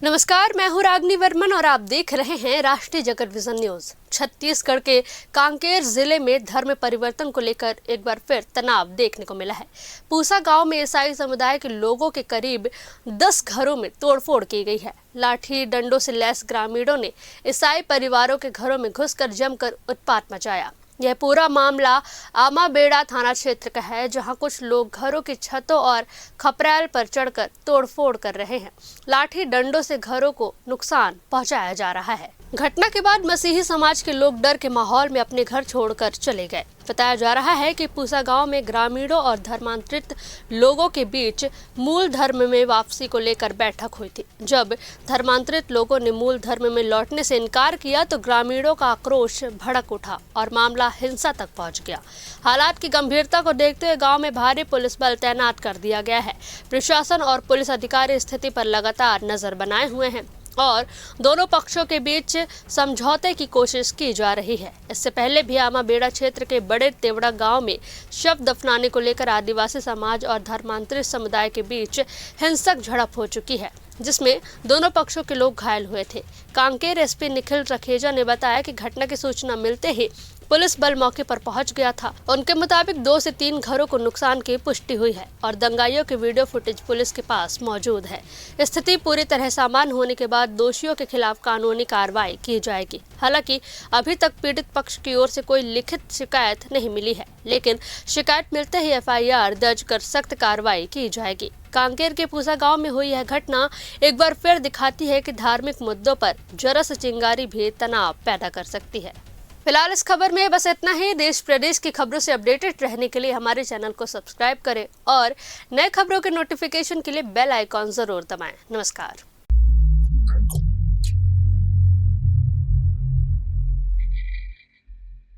नमस्कार, मैं हूं रागनी वर्मन और आप देख रहे हैं राष्ट्रीय जगत विजन न्यूज। छत्तीसगढ़ के कांकेर जिले में धर्म परिवर्तन को लेकर एक बार फिर तनाव देखने को मिला है। पूसा गांव में ईसाई समुदाय के लोगों के करीब 10 घरों में तोड़फोड़ की गई है। लाठी डंडों से लैस ग्रामीणों ने ईसाई परिवारों के घरों में घुसकर जमकर उत्पात मचाया। यह पूरा मामला आमाबेड़ा थाना क्षेत्र का है, जहां कुछ लोग घरों की छतों और खपरैल पर चढ़कर तोड़फोड़ कर रहे हैं। लाठी डंडों से घरों को नुकसान पहुंचाया जा रहा है। घटना के बाद मसीही समाज के लोग डर के माहौल में अपने घर छोड़कर चले गए। बताया जा रहा है कि पूसा गांव में ग्रामीणों और धर्मांतरित लोगों के बीच मूल धर्म में वापसी को लेकर बैठक हुई थी। जब धर्मांतरित लोगों ने मूल धर्म में लौटने से इनकार किया तो ग्रामीणों का आक्रोश भड़क उठा और मामला हिंसा तक पहुंच गया। हालात की गंभीरता को देखते हुए गांव में भारी पुलिस बल तैनात कर दिया गया है। प्रशासन और पुलिस अधिकारी स्थिति पर लगातार नजर बनाए हुए हैं और दोनों पक्षों के बीच समझौते की कोशिश की जा रही है। इससे पहले भी आमाबेड़ा क्षेत्र के बड़े तेवड़ा गांव में शव दफनाने को लेकर आदिवासी समाज और धर्मांतरित समुदाय के बीच हिंसक झड़प हो चुकी है, जिसमें दोनों पक्षों के लोग घायल हुए थे। कांकेर एसपी निखिल रखेजा ने बताया कि घटना की सूचना मिलते ही पुलिस बल मौके पर पहुंच गया था। उनके मुताबिक 2 से 3 घरों को नुकसान की पुष्टि हुई है और दंगाइयों के वीडियो फुटेज पुलिस के पास मौजूद है। स्थिति पूरी तरह सामान्य होने के बाद दोषियों के खिलाफ कानूनी कार्रवाई की जाएगी। हालांकि अभी तक पीड़ित पक्ष की ओर से कोई लिखित शिकायत नहीं मिली है, लेकिन शिकायत मिलते ही FIR दर्ज कर सख्त कार्रवाई की जाएगी। कांकेर के पूसा गांव में हुई यह घटना एक बार फिर दिखाती है कि धार्मिक मुद्दों पर जरा सी चिंगारी भी तनाव पैदा कर सकती है। फिलहाल इस खबर में बस इतना ही। देश प्रदेश की खबरों से अपडेटेड रहने के लिए हमारे चैनल को सब्सक्राइब करें और नए खबरों के नोटिफिकेशन के लिए बेल आइकॉन जरूर दबाएं। नमस्कार।